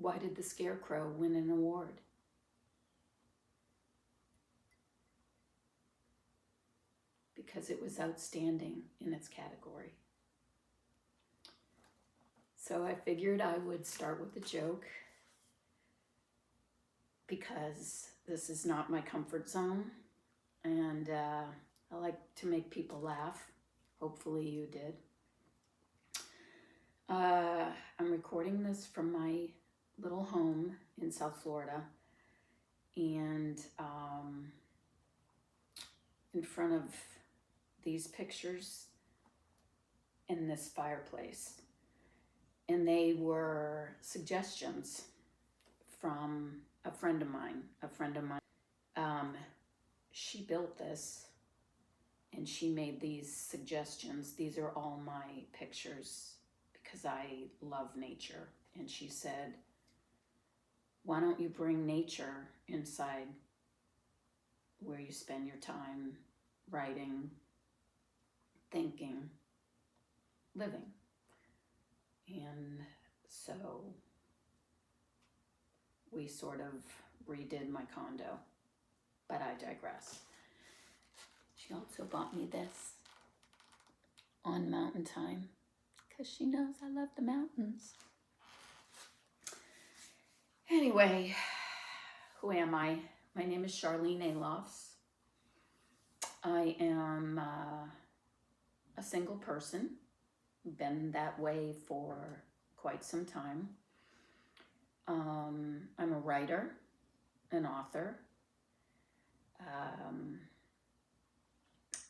Why did the Scarecrow win an award? Because it was outstanding in its category. So I figured I would start with a joke because this is not my comfort zone, and I like to make people laugh. Hopefully you did. I'm recording this from my little home in South Florida, and in front of these pictures in this fireplace. And they were suggestions from a friend of mine. She built this and she made these suggestions. These are all my pictures because I love nature. And she said, why don't you bring nature inside where you spend your time writing, thinking, living? And so we sort of redid my condo, but I digress. She also bought me this on mountain time because she knows I love the mountains. Anyway, who am I? My name is Charlene Alofs. I am a single person. Been that way for quite some time. I'm a writer, an author,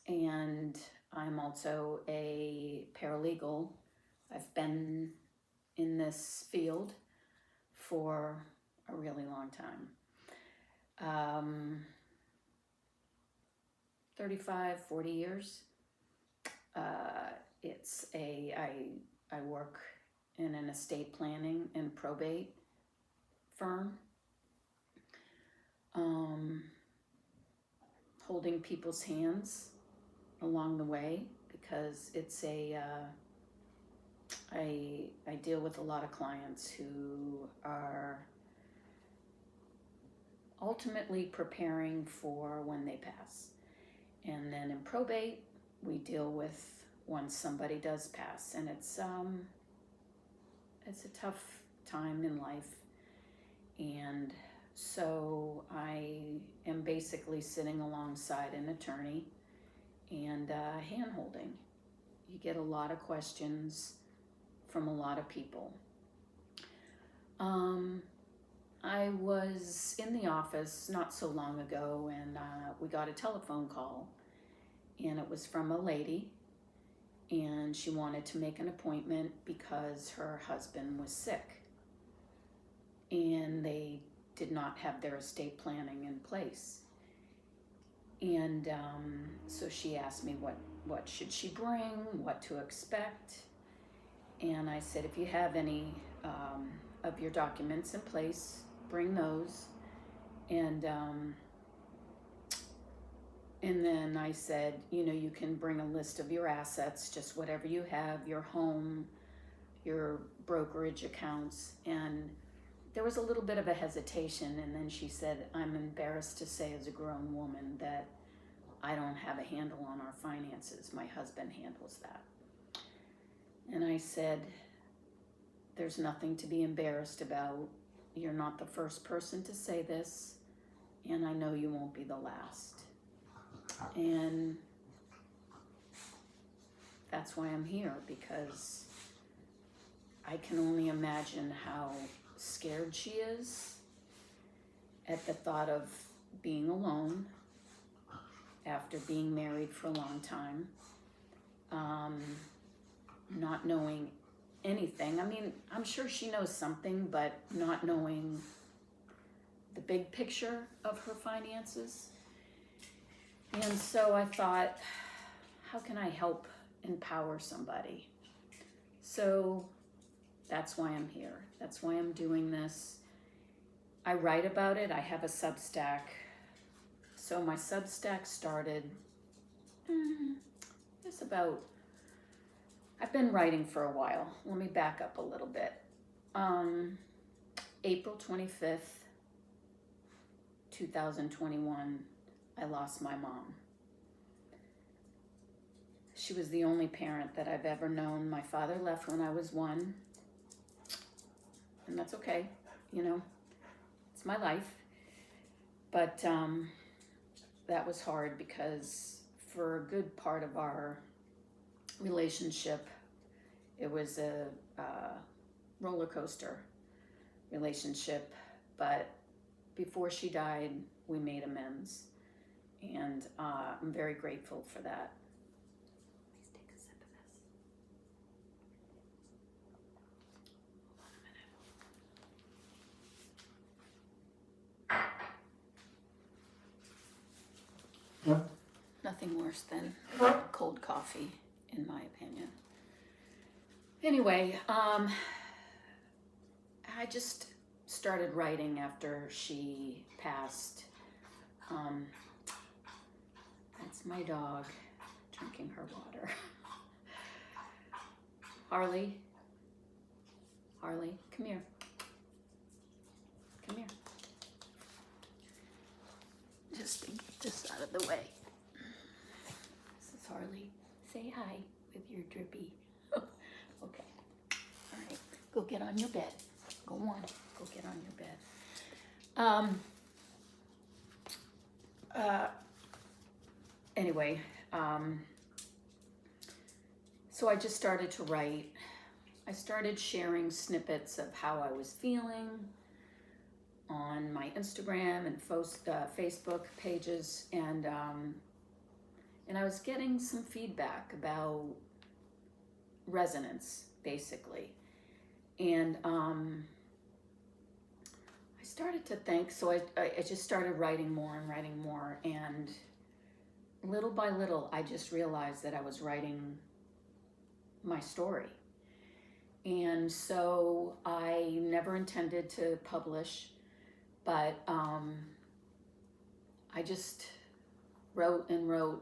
and I'm also a paralegal. I've been in this field for a really long time. 35, 40 years. I work in an estate planning and probate firm, holding people's hands along the way because it's I deal with a lot of clients who are ultimately preparing for when they pass. And then in probate, we deal with once somebody does pass, and it's a tough time in life. And so I am basically sitting alongside an attorney and hand-holding. You get a lot of questions from a lot of people. I was in the office not so long ago, and we got a telephone call, and it was from a lady, and she wanted to make an appointment because her husband was sick, and they did not have their estate planning in place. And so she asked me what should she bring, what to expect, and I said, if you have any of your documents in place, bring those. And then I said, you can bring a list of your assets, just whatever you have, your home, your brokerage accounts. And there was a little bit of a hesitation, and then she said, I'm embarrassed to say as a grown woman that I don't have a handle on our finances. My husband handles that. And I said, there's nothing to be embarrassed about. You're not the first person to say this, and I know you won't be the last. And that's why I'm here, because I can only imagine how scared she is at the thought of being alone after being married for a long time, not knowing anything. I mean, I'm sure she knows something, but not knowing the big picture of her finances. And so I thought, how can I help empower somebody? So that's why I'm here. That's why I'm doing this. I write about it. I have a Substack. So my Substack started, I've been writing for a while. Let me back up a little bit. April 25th, 2021, I lost my mom. She was the only parent that I've ever known. My father left when I was 1, and that's okay, you know, it's my life. But that was hard because for a good part of our relationship, it was a roller coaster relationship. But before she died, we made amends, and I'm very grateful for that. Please take a sip of this. Hold on a minute. Yeah. Nothing worse than cold coffee, in my opinion. Anyway, I just started writing after she passed. That's my dog drinking her water. Harley, come here. Come here. Just to get this out of the way. This is Harley. Say hi with your drippy. Okay. All right. Go get on your bed. Go on. Go get on your bed. Anyway, so I just started to write. I started sharing snippets of how I was feeling on my Instagram and Facebook pages, and I was getting some feedback about resonance, basically. And I started to think, so I just started writing more, and little by little, I just realized that I was writing my story. And so I never intended to publish, but I just wrote, and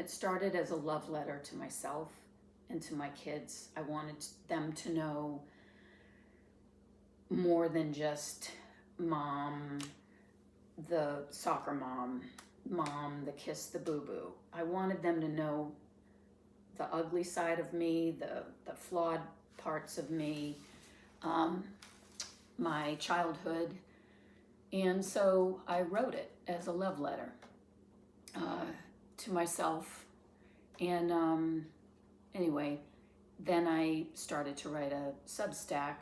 it started as a love letter to myself and to my kids. I wanted them to know more than just mom, the soccer mom, the kiss the boo-boo. I wanted them to know the ugly side of me, the flawed parts of me, my childhood. And so I wrote it as a love letter to myself. And anyway, then I started to write a Substack,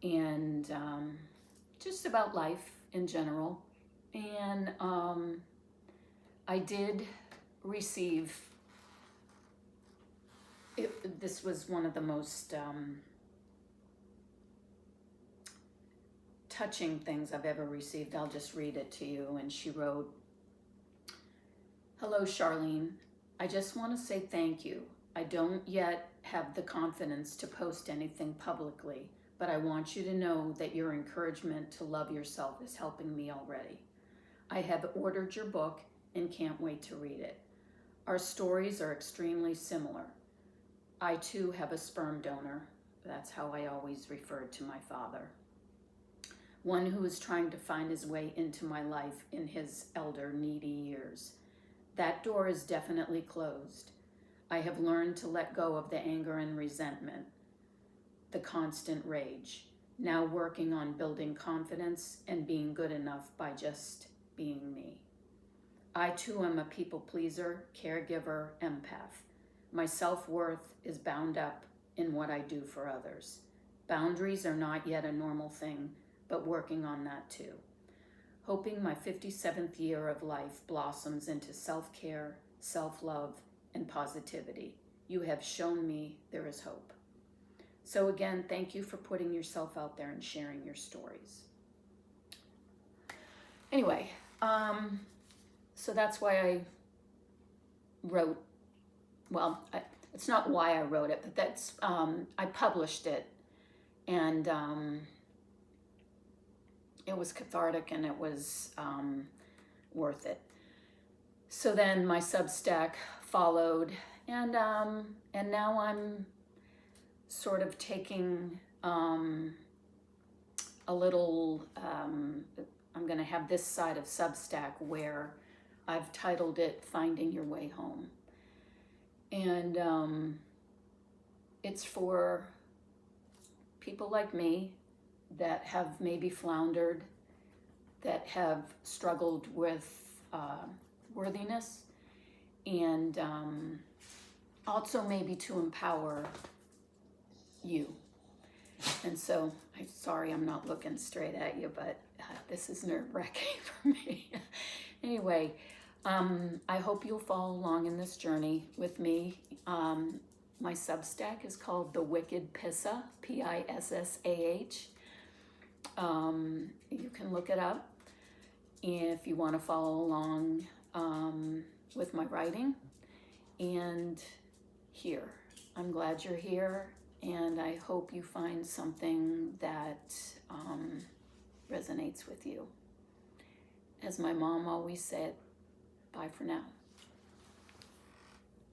and just about life in general. And I did receive, this was one of the most touching things I've ever received. I'll just read it to you. And she wrote, "Hello, Charlene. I just want to say thank you. I don't yet have the confidence to post anything publicly, but I want you to know that your encouragement to love yourself is helping me already. I have ordered your book and can't wait to read it. Our stories are extremely similar. I too have a sperm donor." That's how I always referred to my father. "One who is trying to find his way into my life in his elder, needy years. That door is definitely closed. I have learned to let go of the anger and resentment, the constant rage, now working on building confidence and being good enough by just being me. I too am a people pleaser, caregiver, empath. My self-worth is bound up in what I do for others. Boundaries are not yet a normal thing, but working on that too. Hoping my 57th year of life blossoms into self-care, self-love, and positivity. You have shown me there is hope." So again, thank you for putting yourself out there and sharing your stories. Anyway, so that's why I wrote, well, it's not why I wrote it, but that's, I published it, and it was cathartic, and it was worth it. So then my Substack followed, and now I'm sort of taking a little, I'm going to have this side of Substack where I've titled it Finding Your Way Home. And it's for people like me that have maybe floundered, that have struggled with worthiness, and also maybe to empower you. And so, I'm sorry I'm not looking straight at you, but this is nerve-wracking for me. Anyway, I hope you'll follow along in this journey with me. My Substack is called The Wicked Pissa, Pissah. You can look it up if you want to follow along with my writing. And here, I'm glad you're here, and I hope you find something that resonates with you. As my mom always said, bye for now.